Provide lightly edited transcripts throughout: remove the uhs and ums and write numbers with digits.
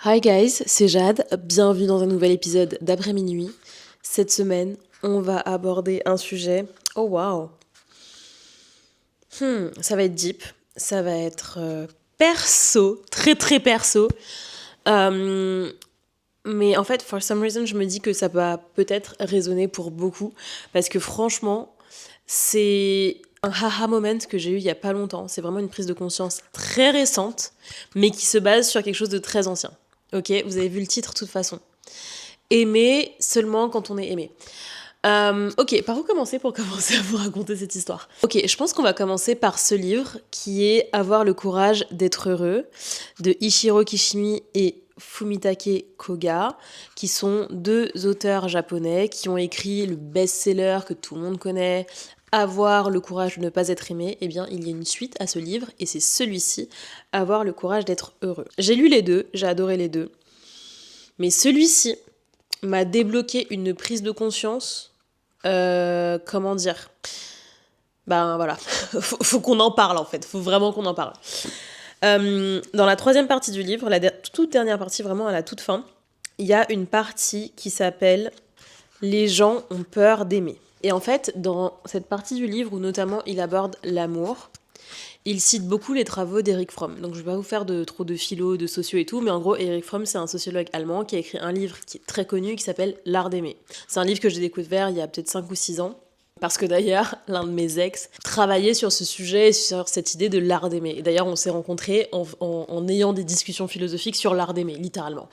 Hi guys, c'est Jade, bienvenue dans un nouvel épisode d'Après Minuit. Cette semaine, on va aborder un sujet. Oh wow! Ça va être deep, ça va être perso, très très perso. Euh, mais en fait, for some reason, je me dis que ça va peut-être résonner pour beaucoup. Parce que franchement, c'est un haha moment que j'ai eu il y a pas longtemps. C'est vraiment une prise de conscience très récente, mais qui se base sur quelque chose de très ancien. Ok, vous avez vu le titre de toute façon. Aimer seulement quand on est aimé. Ok, par où commencer pour commencer à vous raconter cette histoire? Ok, je pense qu'on va commencer par ce livre qui est Avoir le courage d'être heureux de Ichiro Kishimi et Fumitake Koga, qui sont deux auteurs japonais qui ont écrit le best-seller que tout le monde connaît, Avoir le courage de ne pas être aimé. Eh bien, il y a une suite à ce livre et c'est celui-ci, Avoir le courage d'être heureux. J'ai lu les deux, j'ai adoré les deux, mais celui-ci m'a débloqué une prise de conscience. Comment dire? Ben voilà, faut qu'on en parle en fait, faut vraiment qu'on en parle. Dans la troisième partie du livre, la toute dernière partie, vraiment à la toute fin, il y a une partie qui s'appelle Les gens ont peur d'aimer. Et en fait, dans cette partie du livre où notamment il aborde l'amour, il cite beaucoup les travaux d'Eric Fromm. Donc je vais pas vous faire trop de philo, de sociaux et tout, mais en gros, Eric Fromm, c'est un sociologue allemand qui a écrit un livre qui est très connu qui s'appelle L'art d'aimer. C'est un livre que j'ai découvert il y a peut-être 5 ou 6 ans. Parce que d'ailleurs, l'un de mes ex travaillait sur ce sujet, sur cette idée de l'art d'aimer. Et d'ailleurs, on s'est rencontrés en ayant des discussions philosophiques sur l'art d'aimer, littéralement.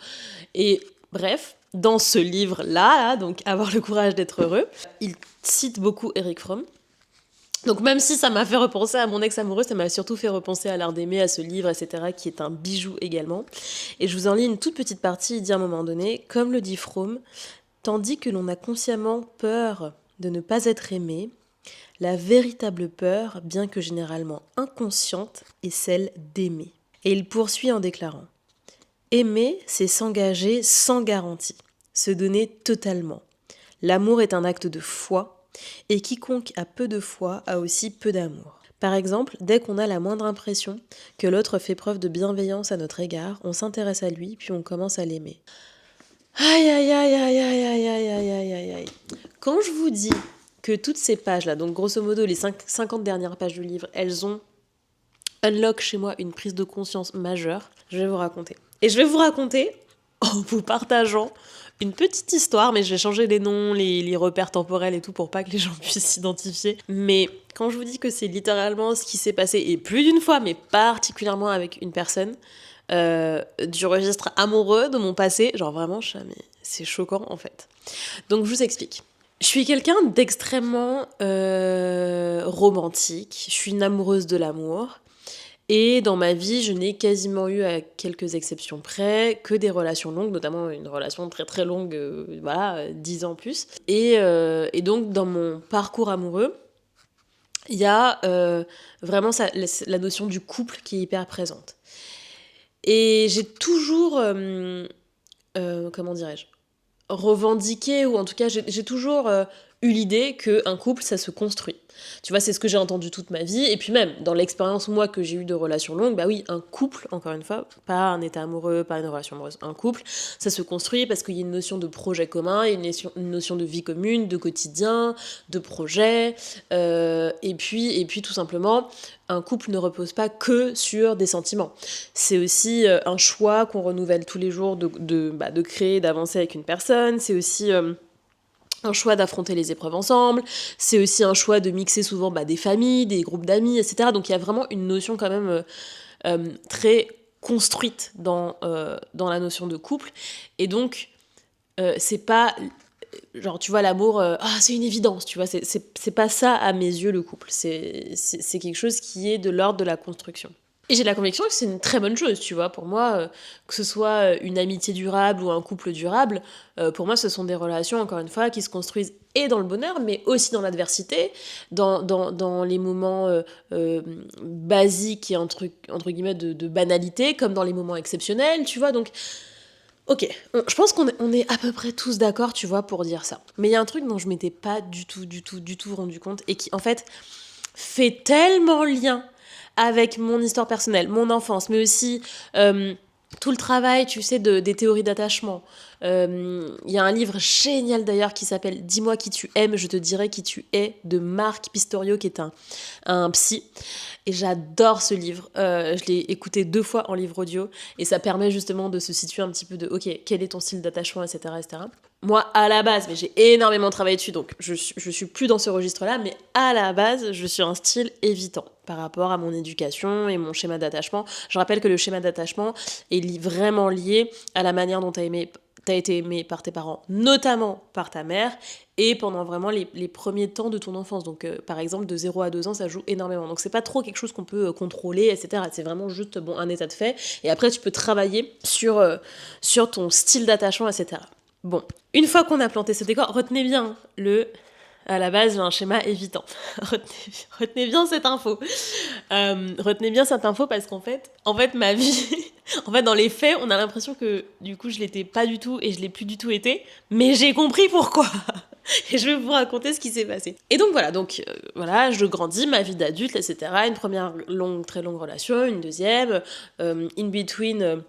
Et bref, dans ce livre-là, donc Avoir le courage d'être heureux, il cite beaucoup Eric Fromm. Donc même si ça m'a fait repenser à mon ex amoureux, ça m'a surtout fait repenser à l'art d'aimer, à ce livre, etc., qui est un bijou également. Et je vous en lis une toute petite partie, il dit à un moment donné, comme le dit Fromm, tandis que l'on a consciemment peur de ne pas être aimé, la véritable peur, bien que généralement inconsciente, est celle d'aimer. Et il poursuit en déclarant, aimer, c'est s'engager sans garantie, se donner totalement. L'amour est un acte de foi, et quiconque a peu de foi a aussi peu d'amour. Par exemple, dès qu'on a la moindre impression que l'autre fait preuve de bienveillance à notre égard, on s'intéresse à lui, puis on commence à l'aimer. Aïe aïe aïe aïe aïe aïe aïe aïe aïe aïe aïe. Quand je vous dis que toutes ces pages-là, donc grosso modo les 50 dernières pages du livre, elles ont unlock chez moi une prise de conscience majeure, je vais vous raconter. Et je vais vous raconter en vous partageant une petite histoire, mais je vais changer les noms, les repères temporels et tout pour pas que les gens puissent s'identifier. Mais quand je vous dis que c'est littéralement ce qui s'est passé, et plus d'une fois, mais particulièrement avec une personne, du registre amoureux de mon passé, genre vraiment, mais c'est choquant en fait. Donc je vous explique. Je suis quelqu'un d'extrêmement romantique, je suis une amoureuse de l'amour. Et dans ma vie, je n'ai quasiment eu, à quelques exceptions près, que des relations longues, notamment une relation très très longue, 10 ans plus. Et donc, dans mon parcours amoureux, il y a vraiment la notion du couple qui est hyper présente. Et j'ai toujours, comment dirais-je, revendiqué, ou en tout cas, j'ai toujours eu l'idée qu'un couple, ça se construit. Tu vois, c'est ce que j'ai entendu toute ma vie. Et puis même, dans l'expérience, moi, que j'ai eue de relations longues, bah oui, un couple, encore une fois, pas un état amoureux, pas une relation amoureuse, un couple, ça se construit parce qu'il y a une notion de projet commun, il y a une notion de vie commune, de quotidien, de projet. Et puis, tout simplement, un couple ne repose pas que sur des sentiments. C'est aussi un choix qu'on renouvelle tous les jours de créer, d'avancer avec une personne. C'est aussi un choix d'affronter les épreuves ensemble, c'est aussi un choix de mixer souvent des familles, des groupes d'amis, etc. Donc il y a vraiment une notion quand même très construite dans la notion de couple. Et donc, c'est pas, genre, tu vois, l'amour, c'est une évidence, tu vois, c'est pas ça à mes yeux le couple. C'est quelque chose qui est de l'ordre de la construction. Et j'ai la conviction que c'est une très bonne chose, tu vois. Pour moi, que ce soit une amitié durable ou un couple durable, pour moi, ce sont des relations, encore une fois, qui se construisent et dans le bonheur, mais aussi dans l'adversité, dans les moments basiques et entre guillemets de banalité, comme dans les moments exceptionnels, tu vois. Donc, ok, je pense qu'on est à peu près tous d'accord, tu vois, pour dire ça. Mais il y a un truc dont je m'étais pas du tout rendu compte, et qui, en fait, fait tellement lien avec mon histoire personnelle, mon enfance, mais aussi tout le travail, tu sais, des théories d'attachement. Il y a un livre génial d'ailleurs qui s'appelle Dis-moi qui tu aimes, je te dirai qui tu es, de Marc Pistorio, qui est un psy. Et j'adore ce livre. Je l'ai écouté 2 fois en livre audio. Et ça permet justement de se situer un petit peu de, ok, quel est ton style d'attachement, etc., etc. Moi, à la base, mais j'ai énormément travaillé dessus, donc je suis plus dans ce registre-là, mais à la base, je suis un style évitant par rapport à mon éducation et mon schéma d'attachement. Je rappelle que le schéma d'attachement est vraiment lié à la manière dont t'as été aimé par tes parents, notamment par ta mère, et pendant vraiment les premiers temps de ton enfance. Donc, par exemple, de 0 à 2 ans, ça joue énormément. Donc, c'est pas trop quelque chose qu'on peut contrôler, etc. C'est vraiment juste un état de fait. Et après, tu peux travailler sur ton style d'attachement, etc. Bon, une fois qu'on a planté ce décor, retenez bien à la base, j'ai un schéma évitant. retenez bien cette info. Retenez bien cette info parce qu'en fait, ma vie, en fait, dans les faits, on a l'impression que du coup, je l'étais pas du tout et je l'ai plus du tout été, mais j'ai compris pourquoi. Et je vais vous raconter ce qui s'est passé. Et donc voilà, je grandis, ma vie d'adulte, etc. Une première très longue relation, une deuxième, in between.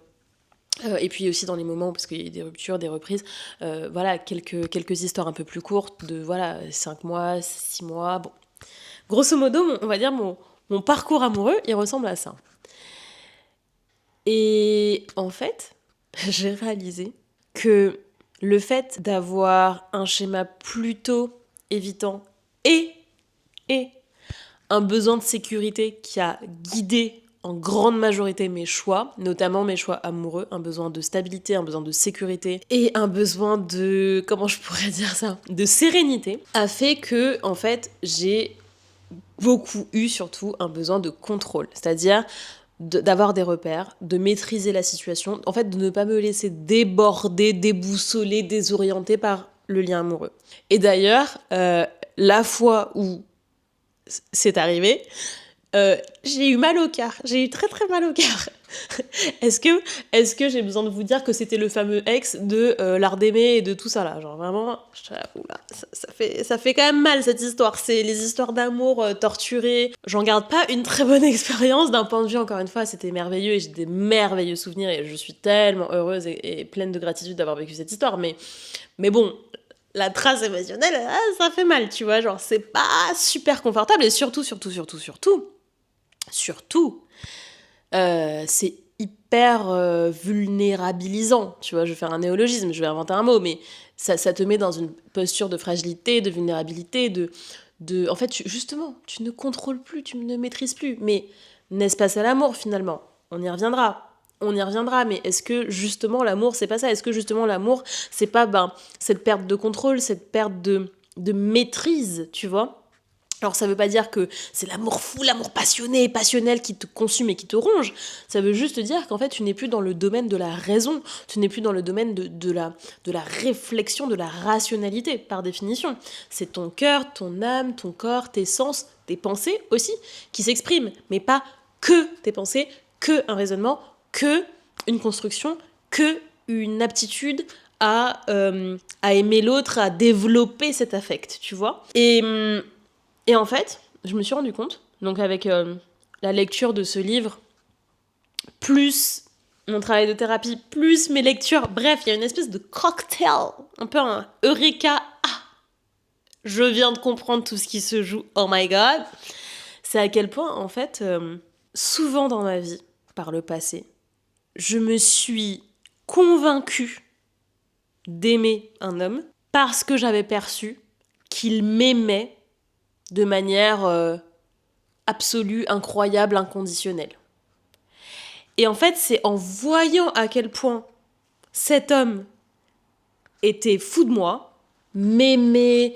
Et puis aussi dans les moments, parce qu'il y a des ruptures, des reprises, voilà, quelques histoires un peu plus courtes, de 5 mois, 6 mois, bon. Grosso modo, on va dire mon parcours amoureux, il ressemble à ça. Et en fait, j'ai réalisé que le fait d'avoir un schéma plutôt évitant et un besoin de sécurité qui a guidé en grande majorité mes choix, notamment mes choix amoureux, un besoin de stabilité, un besoin de sécurité et un besoin de, comment je pourrais dire ça, de sérénité, a fait que, en fait, j'ai beaucoup eu surtout un besoin de contrôle, c'est-à-dire d'avoir des repères, de maîtriser la situation, en fait de ne pas me laisser déborder, déboussoler, désorienter par le lien amoureux. Et d'ailleurs, la fois où c'est arrivé, j'ai eu mal au cœur. J'ai eu très très mal au cœur. Est-ce que j'ai besoin de vous dire que c'était le fameux ex de l'art d'aimer et de tout ça là, genre vraiment, ça fait quand même mal cette histoire. C'est les histoires d'amour torturées. J'en garde pas une très bonne expérience d'un point de vue, encore une fois, c'était merveilleux et j'ai des merveilleux souvenirs et je suis tellement heureuse et pleine de gratitude d'avoir vécu cette histoire. Mais bon, la trace émotionnelle, ça fait mal, tu vois, genre c'est pas super confortable et surtout, c'est hyper vulnérabilisant, tu vois, je vais faire un néologisme, je vais inventer un mot, mais ça te met dans une posture de fragilité, de vulnérabilité, en fait, justement, tu ne contrôles plus, tu ne maîtrises plus, mais n'est-ce pas ça l'amour finalement ? On y reviendra, mais est-ce que justement l'amour, c'est pas ça ? Est-ce que justement l'amour, c'est pas cette perte de contrôle, cette perte de maîtrise, tu vois ? Alors ça veut pas dire que c'est l'amour fou, l'amour passionné, passionnel qui te consume et qui te ronge. Ça veut juste dire qu'en fait tu n'es plus dans le domaine de la raison, tu n'es plus dans le domaine de la réflexion, de la rationalité par définition. C'est ton cœur, ton âme, ton corps, tes sens, tes pensées aussi qui s'expriment, mais pas que tes pensées, que un raisonnement, que une construction, que une aptitude à aimer l'autre, à développer cet affect, tu vois. Et en fait, je me suis rendu compte, donc avec la lecture de ce livre, plus mon travail de thérapie, plus mes lectures, bref, il y a une espèce de cocktail, un peu un eureka, je viens de comprendre tout ce qui se joue, oh my god. C'est à quel point, en fait, souvent dans ma vie, par le passé, je me suis convaincue d'aimer un homme parce que j'avais perçu qu'il m'aimait de manière absolue, incroyable, inconditionnelle. Et en fait, c'est en voyant à quel point cet homme était fou de moi, m'aimait,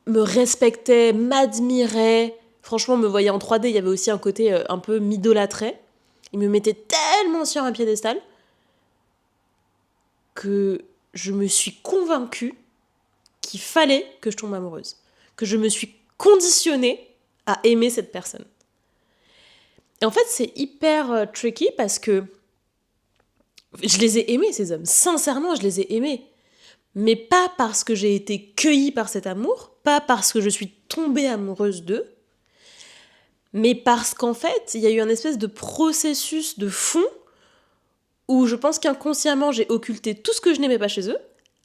me respectait, m'admirait, franchement, me voyait en 3D, il y avait aussi un côté un peu m'idolâtrait. Il me mettait tellement sur un piédestal que je me suis convaincue qu'il fallait que je tombe amoureuse. Que je me suis conditionnée à aimer cette personne. Et en fait, c'est hyper tricky parce que je les ai aimés, ces hommes. Sincèrement, je les ai aimés. Mais pas parce que j'ai été cueillie par cet amour, pas parce que je suis tombée amoureuse d'eux, mais parce qu'en fait, il y a eu un espèce de processus de fond où je pense qu'inconsciemment, j'ai occulté tout ce que je n'aimais pas chez eux.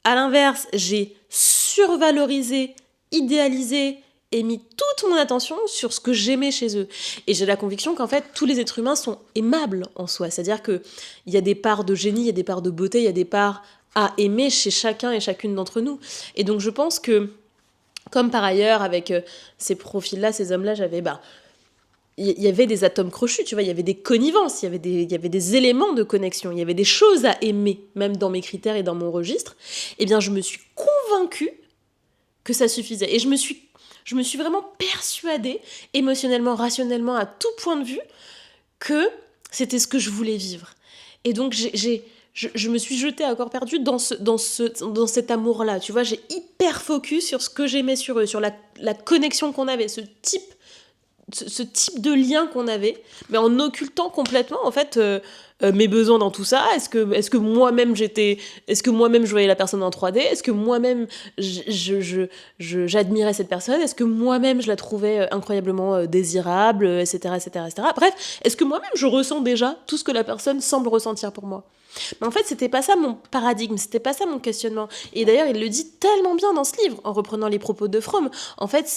À l'inverse, j'ai survalorisé, idéalisé et mis toute mon attention sur ce que j'aimais chez eux. Et j'ai la conviction qu'en fait, tous les êtres humains sont aimables en soi. C'est-à-dire qu'il y a des parts de génie, il y a des parts de beauté, il y a des parts à aimer chez chacun et chacune d'entre nous. Et donc je pense que, comme par ailleurs, avec ces profils-là, ces hommes-là, il y avait des atomes crochus, tu vois, il y avait des connivences, il y avait des éléments de connexion, il y avait des choses à aimer, même dans mes critères et dans mon registre. Eh bien, je me suis convaincue que ça suffisait. Et je me suis vraiment persuadée, émotionnellement, rationnellement, à tout point de vue, que c'était ce que je voulais vivre. Et donc, je me suis jetée à corps perdu dans cet amour-là. Tu vois, j'ai hyper focus sur ce que j'aimais sur eux, sur la connexion qu'on avait, ce type de lien qu'on avait, mais en occultant complètement en fait mes besoins dans tout ça. Est-ce que moi-même je voyais la personne en 3D? Est-ce que moi-même j'admirais cette personne? Est-ce que moi-même je la trouvais incroyablement désirable, etc., etc., etc. Bref, est-ce que moi-même je ressens déjà tout ce que la personne semble ressentir pour moi? Mais en fait, c'était pas ça mon paradigme, c'était pas ça mon questionnement. Et d'ailleurs, il le dit tellement bien dans ce livre, en reprenant les propos de Fromm. En fait,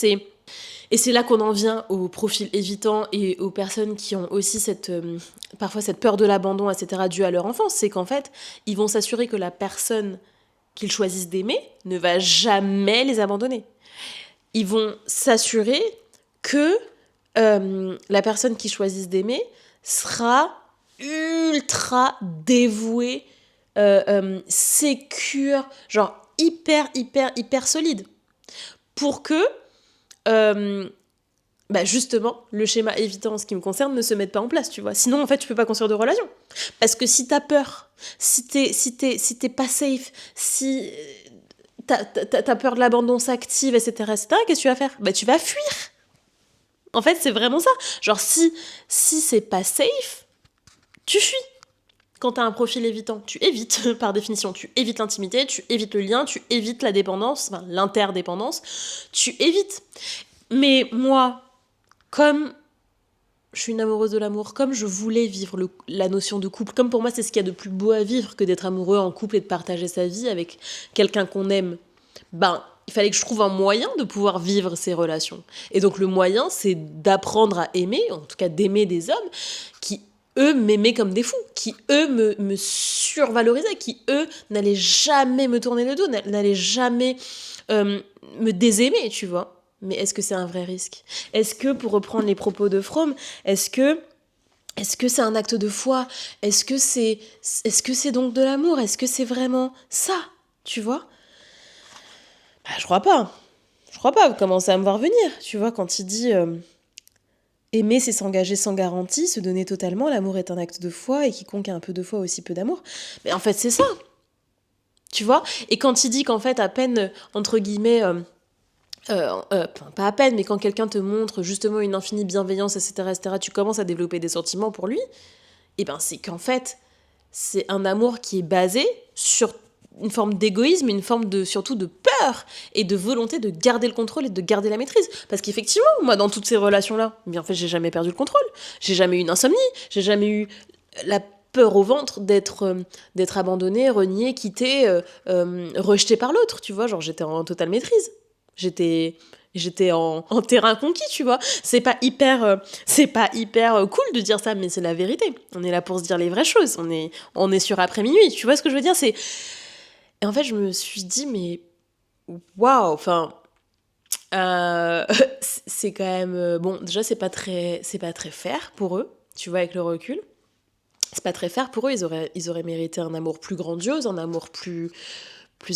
et c'est là qu'on en vient aux profils évitants et aux personnes qui ont aussi parfois cette peur de l'abandon, etc., due à leur enfance. C'est qu'en fait, ils vont s'assurer que la personne qu'ils choisissent d'aimer ne va jamais les abandonner. Ils vont s'assurer que la personne qu'ils choisissent d'aimer sera ultra dévouée, sécure, genre hyper, hyper, hyper solide. Pour que justement, le schéma évitant en ce qui me concerne ne se mette pas en place, tu vois. Sinon, en fait, tu peux pas construire de relation. Parce que si t'as peur, si t'es pas safe, si t'as peur de l'abandon s'active, etc., etc., qu'est-ce que tu vas faire? Tu vas fuir. En fait, c'est vraiment ça. Genre, si c'est pas safe, tu fuis. Quand t'as un profil évitant, tu évites, par définition, tu évites l'intimité, tu évites le lien, tu évites la dépendance, enfin l'interdépendance, tu évites. Mais moi, comme je suis une amoureuse de l'amour, comme je voulais vivre la notion de couple, comme pour moi c'est ce qu'il y a de plus beau à vivre que d'être amoureux en couple et de partager sa vie avec quelqu'un qu'on aime, il fallait que je trouve un moyen de pouvoir vivre ces relations. Et donc le moyen, c'est d'apprendre à aimer, en tout cas d'aimer des hommes qui, eux, m'aimaient comme des fous, qui, eux, me survalorisaient, qui, eux, n'allaient jamais me tourner le dos, n'allaient jamais me désaimer, tu vois. Mais est-ce que c'est un vrai risque? Est-ce que, pour reprendre les propos de Fromm, est-ce que c'est un acte de foi? Est-ce que c'est donc de l'amour? Est-ce que c'est vraiment ça? Tu vois? Je crois pas. Je crois pas. Vous commencez à me voir venir. Tu vois, quand il dit aimer, c'est s'engager sans garantie, se donner totalement, l'amour est un acte de foi, et quiconque a un peu de foi a aussi peu d'amour. Mais en fait, c'est ça. Tu vois? Et quand il dit qu'en fait, à peine, entre guillemets... pas à peine, mais quand quelqu'un te montre justement une infinie bienveillance, etc., etc., tu commences à développer des sentiments pour lui, et c'est qu'en fait, c'est un amour qui est basé sur une forme d'égoïsme, une forme surtout de peur et de volonté de garder le contrôle et de garder la maîtrise. Parce qu'effectivement, moi, dans toutes ces relations-là, en fait, j'ai jamais perdu le contrôle. J'ai jamais eu une insomnie. J'ai jamais eu la peur au ventre d'être abandonnée, reniée, quittée, rejetée par l'autre, tu vois. Genre, j'étais en totale maîtrise. J'étais en terrain conquis, tu vois. C'est pas hyper cool de dire ça, mais c'est la vérité. On est là pour se dire les vraies choses. On est sur après minuit. Tu vois ce que je veux dire? Et en fait, je me suis dit, mais waouh, enfin, c'est quand même bon. Déjà, c'est pas très fair pour eux. Tu vois, avec le recul, c'est pas très fair pour eux. Ils auraient mérité un amour plus grandiose, un amour plus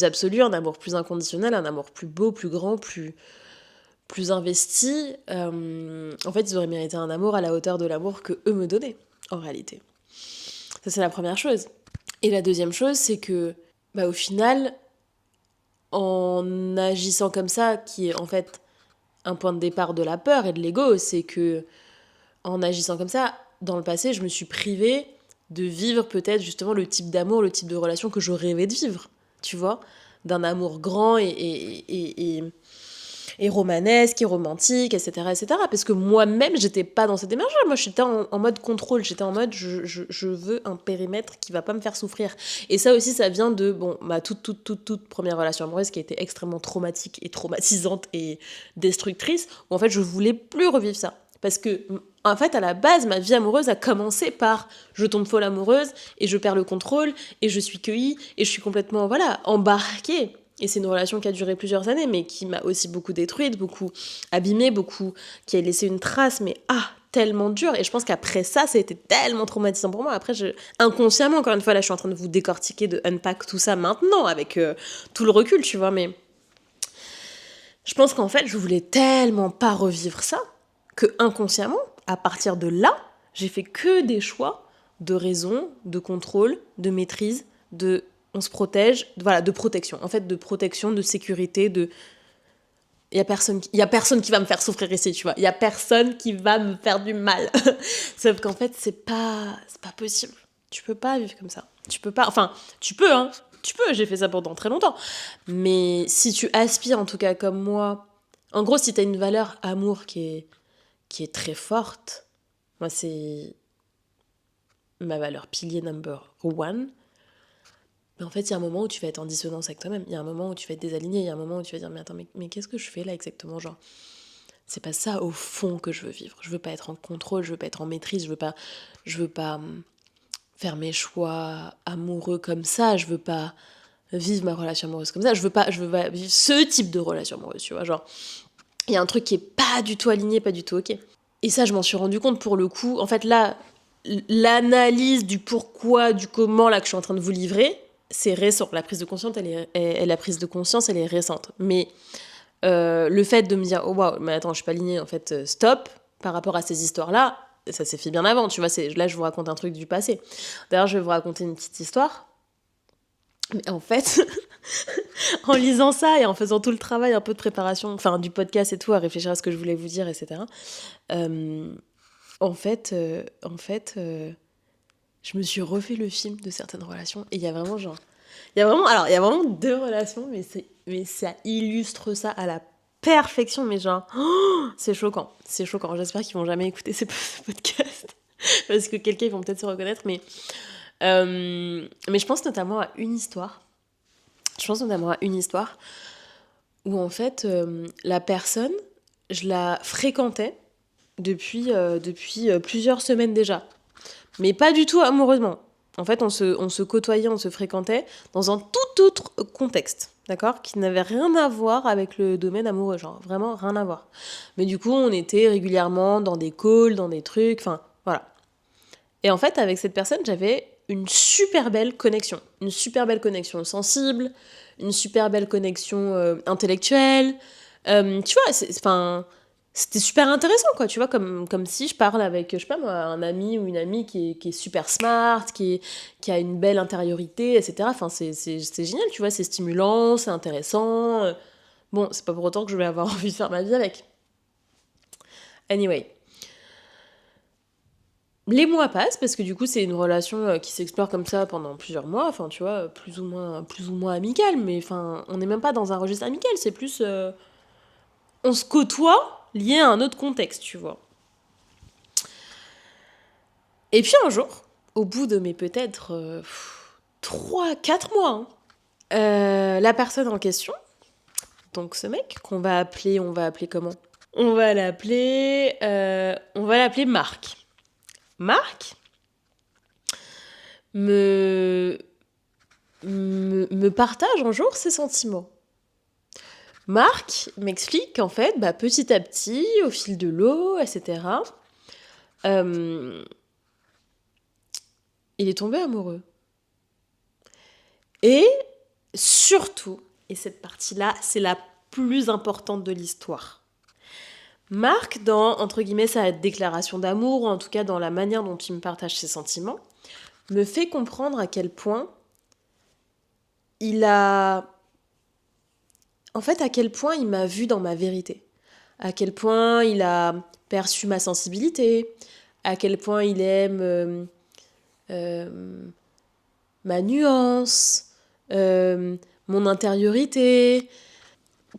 absolu, un amour plus inconditionnel, un amour plus beau, plus grand, plus investi. En fait, ils auraient mérité un amour à la hauteur de l'amour que eux me donnaient, en réalité. Ça, c'est la première chose. Et la deuxième chose, c'est que, au final, en agissant comme ça, qui est en fait un point de départ de la peur et de l'ego, c'est que, en agissant comme ça, dans le passé, je me suis privée de vivre peut-être justement le type d'amour, le type de relation que je rêvais de vivre. Tu vois, d'un amour grand et et romanesque, et romantique, etc., etc. Parce que moi-même, j'étais pas dans cette démarche-là. Moi, j'étais en mode contrôle. J'étais en mode, je veux un périmètre qui va pas me faire souffrir. Et ça aussi, ça vient de, bon, ma toute première relation amoureuse qui a été extrêmement traumatique et traumatisante et destructrice, où en fait, je voulais plus revivre ça. Parce que, en fait, à la base, ma vie amoureuse a commencé par je tombe folle amoureuse et je perds le contrôle et je suis cueillie et je suis complètement, voilà, embarquée. Et c'est une relation qui a duré plusieurs années, mais qui m'a aussi beaucoup détruite, beaucoup abîmée, beaucoup, qui a laissé une trace, mais tellement dure. Et je pense qu'après ça, ça a été tellement traumatisant pour moi. Après, inconsciemment, encore une fois, là, je suis en train de vous décortiquer, de unpack tout ça maintenant, avec tout le recul, tu vois, mais je pense qu'en fait, je voulais tellement pas revivre ça, que inconsciemment, à partir de là, j'ai fait que des choix de raison, de contrôle, de maîtrise, de on se protège, voilà, de protection. En fait, de protection, de sécurité, de il y a personne qui va me faire souffrir ici, tu vois. Il y a personne qui va me faire du mal. Sauf qu'en fait, c'est pas possible. Tu peux pas vivre comme ça. Tu peux pas, enfin, tu peux hein. Tu peux, j'ai fait ça pendant très longtemps. Mais si tu aspires en tout cas comme moi, en gros, si tu as une valeur amour qui est très forte, moi c'est ma valeur pilier number one. Mais en fait, il y a un moment où tu vas être en dissonance avec toi-même. Il y a un moment où tu vas être désaligné. Il y a un moment où tu vas dire, mais attends, mais qu'est-ce que je fais là exactement? Genre, c'est pas ça au fond que je veux vivre. Je veux pas être en contrôle, je veux pas être en maîtrise, je veux pas faire mes choix amoureux comme ça. Je veux pas vivre ma relation amoureuse comme ça. Je veux pas vivre ce type de relation amoureuse, tu vois. Genre, il y a un truc qui est pas du tout aligné, pas du tout ok. Et ça, je m'en suis rendu compte pour le coup. En fait, là, l'analyse du pourquoi, du comment là que je suis en train de vous livrer, c'est récent. La prise de conscience, la prise de conscience, elle est récente. Mais le fait de me dire, oh waouh, mais attends, je suis pas alignée, en fait, stop, par rapport à ces histoires-là, ça s'est fait bien avant, tu vois. Là, je vous raconte un truc du passé. D'ailleurs, je vais vous raconter une petite histoire. Mais en fait, en lisant ça et en faisant tout le travail un peu de préparation, enfin du podcast et tout, à réfléchir à ce que je voulais vous dire, etc. En fait, je me suis refait le film de certaines relations et il y a vraiment genre, il y a vraiment deux relations, mais ça illustre ça à la perfection, mais genre, c'est choquant, c'est choquant. J'espère qu'ils vont jamais écouter ce podcast parce que quelqu'un ils vont peut-être se reconnaître, mais je pense notamment à une histoire. Je pense notamment à une histoire où en fait la personne, je la fréquentais depuis plusieurs semaines déjà. Mais pas du tout amoureusement. En fait, on se côtoyait, on se fréquentait dans un tout autre contexte, d'accord? Qui n'avait rien à voir avec le domaine amoureux, genre vraiment rien à voir. Mais du coup, on était régulièrement dans des calls, dans des trucs, enfin voilà. Et en fait, avec cette personne, j'avais une super belle connexion. Une super belle connexion sensible, une super belle connexion intellectuelle. Tu vois, c'était super intéressant, quoi, tu vois, comme si je parle avec, je sais pas moi, un ami ou une amie qui est super smart, qui a une belle intériorité, etc. Enfin, c'est génial, tu vois, c'est stimulant, c'est intéressant. Bon, c'est pas pour autant que je vais avoir envie de faire ma vie avec. Anyway. Les mois passent, parce que du coup, c'est une relation qui s'explore comme ça pendant plusieurs mois, enfin, tu vois, plus ou moins amicale, mais enfin, on n'est même pas dans un registre amical, c'est plus... on se côtoie lié à un autre contexte, tu vois. Et puis un jour, au bout de mes peut-être 3-4 mois, hein, la personne en question, donc ce mec, on va appeler comment? On va l'appeler Marc. Marc me, me partage un jour ses sentiments. Marc m'explique qu'en fait, petit à petit, au fil de l'eau, etc., il est tombé amoureux. Et surtout, et cette partie-là, c'est la plus importante de l'histoire. Marc, dans, entre guillemets, sa déclaration d'amour, ou en tout cas dans la manière dont il me partage ses sentiments, me fait comprendre à quel point il a... En fait, à quel point il m'a vu dans ma vérité. À quel point il a perçu ma sensibilité. À quel point il aime ma nuance, mon intériorité.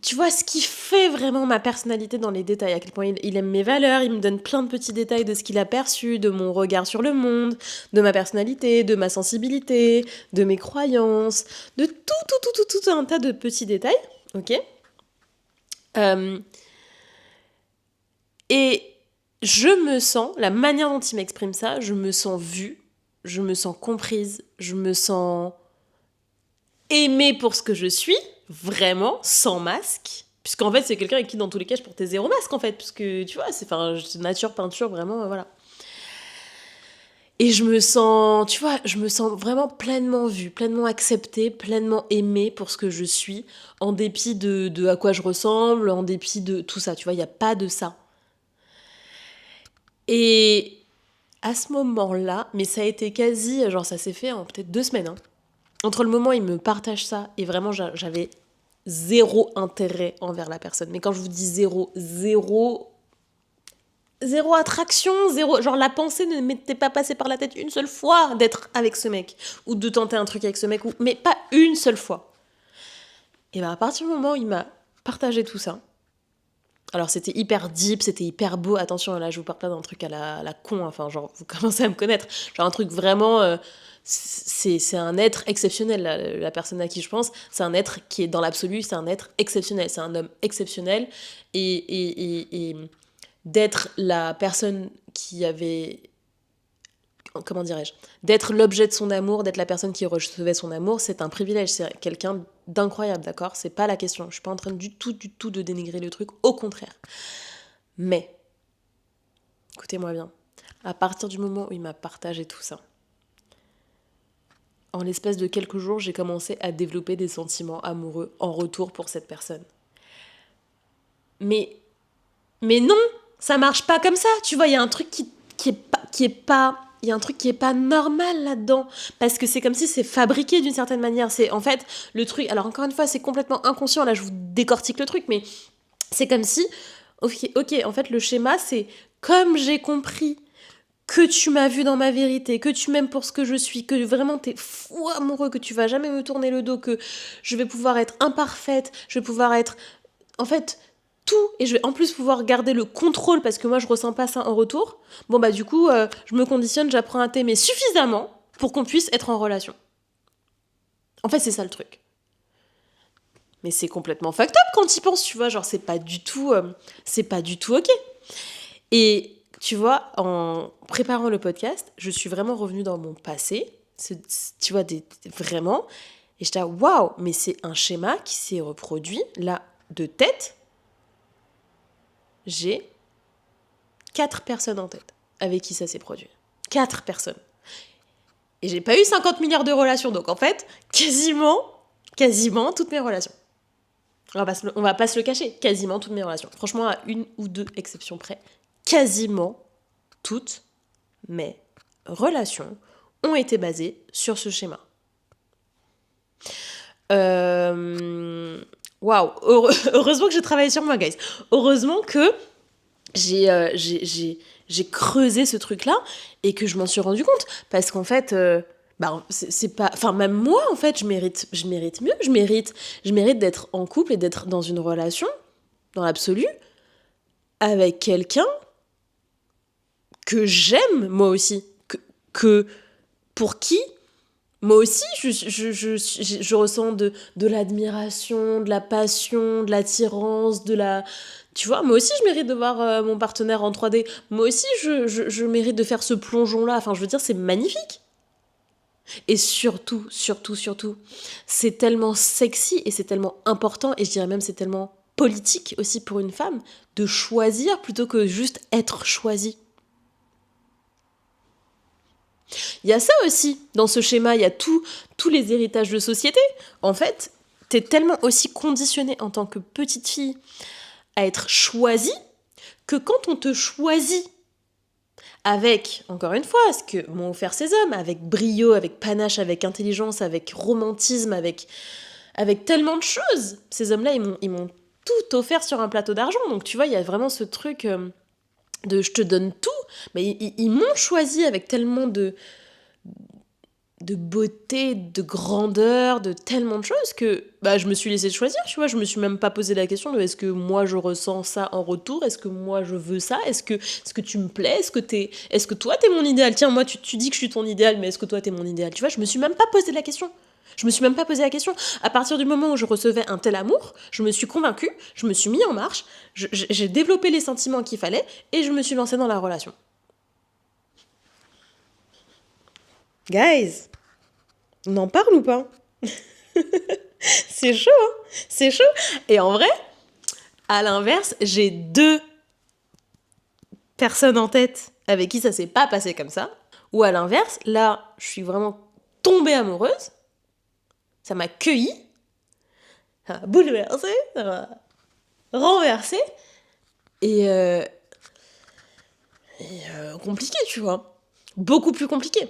tu vois, ce qui fait vraiment ma personnalité dans les détails, à quel point il aime mes valeurs, il me donne plein de petits détails de ce qu'il a perçu, de mon regard sur le monde, de ma personnalité, de ma sensibilité, de mes croyances, de tout un tas de petits détails, ok. Euh, et je me sens, la manière dont il m'exprime ça, je me sens vue, je me sens comprise, je me sens aimée pour ce que je suis, vraiment, sans masque. Puisqu'en fait, c'est quelqu'un avec qui, dans tous les cas, je portais zéro masque, en fait. Puisque, tu vois, c'est nature, peinture, vraiment, voilà. Et je me sens, tu vois, je me sens vraiment pleinement vue, pleinement acceptée, pleinement aimée pour ce que je suis, en dépit de à quoi je ressemble, en dépit de tout ça, tu vois, il n'y a pas de ça. Et à ce moment-là, mais ça a été quasi, genre ça s'est fait en peut-être 2 semaines, hein. Entre le moment où il me partage ça, et vraiment j'avais zéro intérêt envers la personne. Mais quand je vous dis zéro attraction, zéro, genre la pensée ne m'était pas passée par la tête une seule fois d'être avec ce mec, ou de tenter un truc avec ce mec, mais pas une seule fois. Et ben à partir du moment où il m'a partagé tout ça, alors c'était hyper deep, c'était hyper beau, attention là je vous parle pas d'un truc à la con, enfin genre vous commencez à me connaître, genre un truc vraiment, c'est un être exceptionnel, la personne à qui je pense, c'est un être qui est dans l'absolu, c'est un être exceptionnel, c'est un homme exceptionnel, et d'être la personne qui avait, comment dirais-je, d'être l'objet de son amour, d'être la personne qui recevait son amour, c'est un privilège, c'est quelqu'un d'incroyable, d'accord ? C'est pas la question, je suis pas en train du tout de dénigrer le truc, au contraire. Mais, écoutez-moi bien, à partir du moment où il m'a partagé tout ça, en l'espace de quelques jours, j'ai commencé à développer des sentiments amoureux en retour pour cette personne. Mais non, ça marche pas comme ça, tu vois, il y a un truc qui est pas il y a un truc qui est pas normal là-dedans, parce que c'est comme si c'est fabriqué d'une certaine manière. C'est en fait le truc, alors encore une fois c'est complètement inconscient, là je vous décortique le truc, mais c'est comme si ok, en fait le schéma c'est comme j'ai compris que tu m'as vu dans ma vérité, que tu m'aimes pour ce que je suis, que vraiment t'es fou amoureux, que tu vas jamais me tourner le dos, que je vais pouvoir être imparfaite, je vais pouvoir être en fait tout, et je vais en plus pouvoir garder le contrôle parce que moi je ressens pas ça en retour. Bon bah du coup je me conditionne, j'apprends à t'aimer suffisamment pour qu'on puisse être en relation. En fait c'est ça le truc. Mais c'est complètement fucked up quand tu y penses, tu vois, genre c'est pas du tout ok. Et tu vois, en préparant le podcast, je suis vraiment revenue dans mon passé, tu vois, vraiment, et j'étais là, waouh, mais c'est un schéma qui s'est reproduit là de tête. J'ai 4 personnes en tête avec qui ça s'est produit. 4 personnes. Et j'ai pas eu 50 milliards de relations, donc en fait, quasiment toutes mes relations. On va pas se le cacher, quasiment toutes mes relations. Franchement, à une ou deux exceptions près, quasiment toutes mes relations ont été basées sur ce schéma. Waouh, heureusement que j'ai travaillé sur moi, guys. Heureusement que j'ai creusé ce truc-là et que je m'en suis rendu compte. Parce qu'en fait, c'est pas... Enfin, même moi, en fait, je mérite mieux. Je mérite d'être en couple et d'être dans une relation, dans l'absolu, avec quelqu'un que j'aime, moi aussi. Que pour qui, moi aussi, je ressens de l'admiration, de la passion, de l'attirance, de la... Tu vois, moi aussi, je mérite de voir mon partenaire en 3D. Moi aussi, je mérite de faire ce plongeon-là. Enfin, je veux dire, c'est magnifique. Et surtout, c'est tellement sexy et c'est tellement important, et je dirais même c'est tellement politique aussi pour une femme, de choisir plutôt que juste être choisie. Il y a ça aussi, dans ce schéma, il y a tous les héritages de société. En fait, t'es tellement aussi conditionnée en tant que petite fille à être choisie, que quand on te choisit avec, encore une fois, ce que m'ont offert ces hommes, avec brio, avec panache, avec intelligence, avec romantisme, avec tellement de choses, ces hommes-là, ils m'ont tout offert sur un plateau d'argent. Donc tu vois, il y a vraiment ce truc de je te donne tout, mais ils m'ont choisi avec tellement de beauté, de grandeur, de tellement de choses que je me suis laissée choisir, tu vois. Je me suis même pas posé la question de est-ce que moi je ressens ça en retour, est-ce que moi je veux ça, est-ce que tu me plais, est-ce que toi t'es mon idéal, tiens, moi tu dis que je suis ton idéal, mais est-ce que toi t'es mon idéal, tu vois. Je me suis même pas posé la question. Je me suis même pas posé la question. À partir du moment où je recevais un tel amour, je me suis convaincue, je me suis mis en marche, j'ai développé les sentiments qu'il fallait et je me suis lancée dans la relation. Guys, on en parle ou pas? C'est chaud, hein? C'est chaud. Et en vrai, à l'inverse, j'ai 2 personnes en tête avec qui ça s'est pas passé comme ça. Ou à l'inverse, là, je suis vraiment tombée amoureuse. Ça m'a cueillie, ça m'a bouleversée, ça m'a renversée. Et compliqué, tu vois. Beaucoup plus compliqué.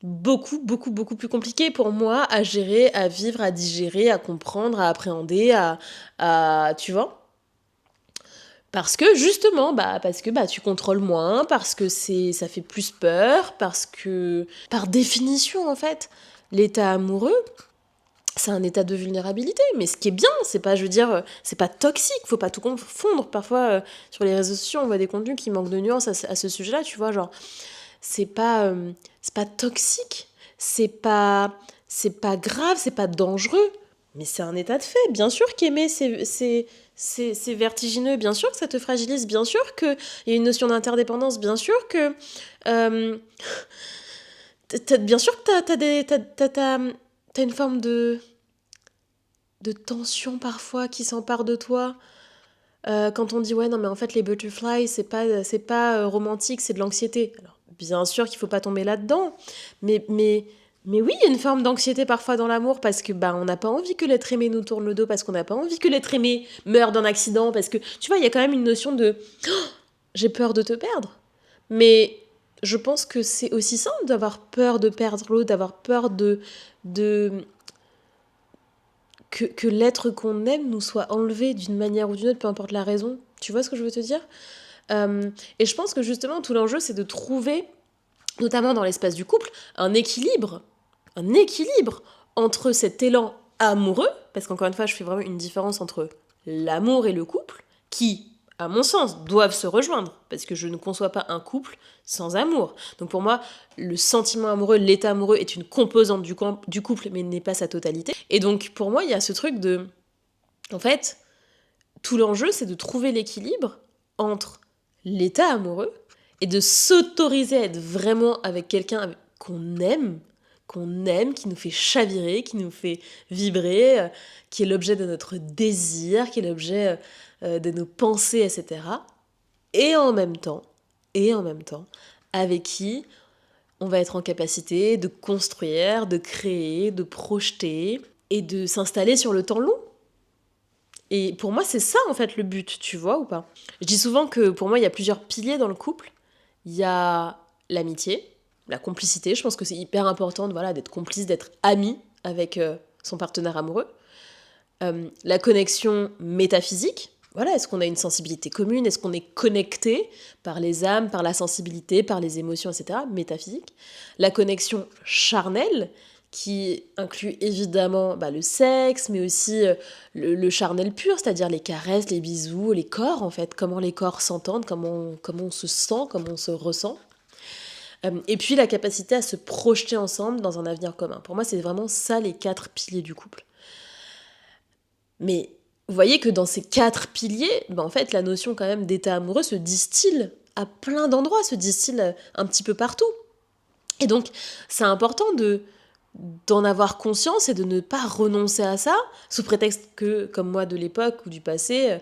Beaucoup, beaucoup, beaucoup plus compliqué pour moi à gérer, à vivre, à digérer, à comprendre, à appréhender, tu vois. Parce que justement, parce que tu contrôles moins, parce que ça fait plus peur, parce que par définition en fait, l'état amoureux, c'est un état de vulnérabilité. Mais ce qui est bien, c'est pas, je veux dire, c'est pas toxique, faut pas tout confondre. Parfois, sur les réseaux sociaux, on voit des contenus qui manquent de nuances à ce sujet-là, tu vois, genre, c'est pas toxique, c'est pas grave, c'est pas dangereux, mais c'est un état de fait. Bien sûr qu'aimer, c'est vertigineux, bien sûr que ça te fragilise, bien sûr qu'il y a une notion d'interdépendance, bien sûr que... bien sûr que t'as une forme de tension parfois qui s'empare de toi. Quand on dit ouais non mais en fait les butterflies c'est pas romantique, c'est de l'anxiété. Alors bien sûr qu'il faut pas tomber là-dedans, mais oui, il y a une forme d'anxiété parfois dans l'amour parce que on n'a pas envie que l'être aimé nous tourne le dos, parce qu'on n'a pas envie que l'être aimé meure d'un accident, parce que tu vois il y a quand même une notion de j'ai peur de te perdre. Mais je pense que c'est aussi simple d'avoir peur de perdre l'autre, d'avoir peur de que l'être qu'on aime nous soit enlevé d'une manière ou d'une autre, peu importe la raison. Tu vois ce que je veux te dire? Et je pense que justement, tout l'enjeu, c'est de trouver, notamment dans l'espace du couple, un équilibre entre cet élan amoureux, parce qu'encore une fois, je fais vraiment une différence entre l'amour et le couple, qui, à mon sens, doivent se rejoindre, parce que je ne conçois pas un couple sans amour. Donc pour moi, le sentiment amoureux, l'état amoureux est une composante du couple, mais n'est pas sa totalité. Et donc pour moi, il y a ce truc de... En fait, tout l'enjeu, c'est de trouver l'équilibre entre l'état amoureux et de s'autoriser à être vraiment avec quelqu'un qu'on aime, qui nous fait chavirer, qui nous fait vibrer, qui est l'objet de notre désir, qui est l'objet de nos pensées, etc. Et en même temps, avec qui on va être en capacité de construire, de créer, de projeter et de s'installer sur le temps long. Et pour moi, c'est ça, en fait, le but, tu vois ou pas? Je dis souvent que pour moi, il y a plusieurs piliers dans le couple. Il y a l'amitié, la complicité. Je pense que c'est hyper important d'être complice, d'être ami avec son partenaire amoureux. La connexion métaphysique. Voilà, est-ce qu'on a une sensibilité commune? Est-ce qu'on est connecté par les âmes, par la sensibilité, par les émotions, etc. Métaphysique. La connexion charnelle, qui inclut évidemment le sexe, mais aussi le charnel pur, c'est-à-dire les caresses, les bisous, les corps, en fait, comment les corps s'entendent, comment on se sent, comment on se ressent. Et puis la capacité à se projeter ensemble dans un avenir commun. Pour moi, c'est vraiment ça les 4 piliers du couple. Mais vous voyez que dans ces 4 piliers, en fait, la notion quand même d'état amoureux se distille à plein d'endroits, se distille un petit peu partout. Et donc, c'est important d'en avoir conscience et de ne pas renoncer à ça, sous prétexte que, comme moi de l'époque ou du passé,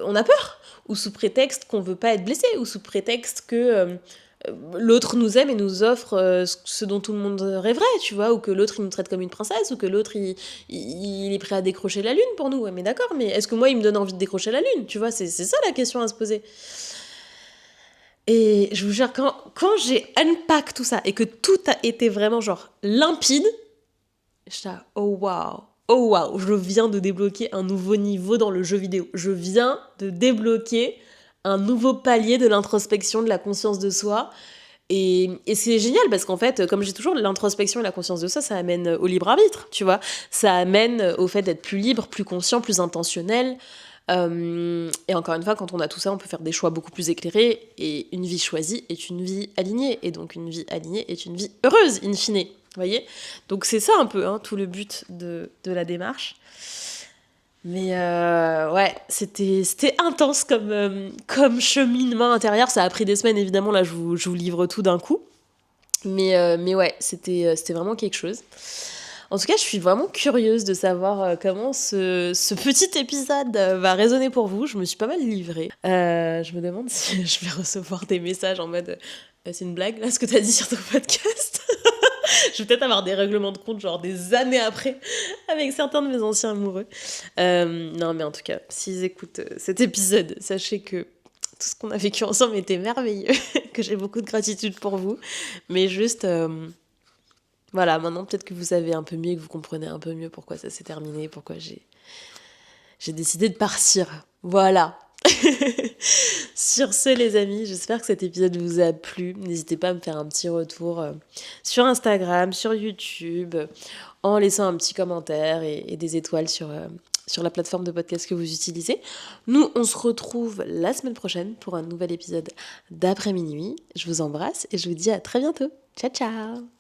on a peur, ou sous prétexte qu'on veut pas être blessé, ou sous prétexte que l'autre nous aime et nous offre ce dont tout le monde rêverait, tu vois, ou que l'autre il nous traite comme une princesse, ou que l'autre il est prêt à décrocher la lune pour nous. Ouais, mais d'accord, mais est-ce que moi il me donne envie de décrocher la lune, tu vois, c'est ça la question à se poser. Et je vous jure, quand j'ai unpack tout ça et que tout a été vraiment genre limpide, j'étais là, oh waouh, je viens de débloquer un nouveau niveau dans le jeu vidéo. Je viens de débloquer un nouveau palier de l'introspection, de la conscience de soi. Et c'est génial parce qu'en fait, comme j'ai toujours l'introspection et la conscience de ça amène au libre arbitre, tu vois. Ça amène au fait d'être plus libre, plus conscient, plus intentionnel. Et encore une fois, quand on a tout ça, on peut faire des choix beaucoup plus éclairés. Et une vie choisie est une vie alignée. Et donc une vie alignée est une vie heureuse, in fine. Vous voyez ? Donc c'est ça un peu, hein, tout le but de la démarche. Mais ouais, c'était intense comme cheminement intérieur. Ça a pris des semaines, évidemment. Là, je vous livre tout d'un coup. Mais ouais, c'était vraiment quelque chose. En tout cas, je suis vraiment curieuse de savoir comment ce petit épisode va résonner pour vous. Je me suis pas mal livrée. Je me demande si je vais recevoir des messages en mode c'est une blague là ce que t'as dit sur ton podcast. Je vais peut-être avoir des règlements de compte genre des années après avec certains de mes anciens amoureux. Non, mais en tout cas, s'ils écoutent cet épisode, sachez que tout ce qu'on a vécu ensemble était merveilleux, que j'ai beaucoup de gratitude pour vous. Mais juste, voilà, maintenant peut-être que vous savez un peu mieux, que vous comprenez un peu mieux pourquoi ça s'est terminé, pourquoi j'ai décidé de partir. Voilà. Sur ce, les amis, j'espère que cet épisode vous a plu. N'hésitez pas à me faire un petit retour sur Instagram, sur YouTube, en laissant un petit commentaire et des étoiles sur la plateforme de podcast que vous utilisez. Nous, on se retrouve la semaine prochaine pour un nouvel épisode d'après minuit. Je vous embrasse et je vous dis à très bientôt. Ciao, ciao!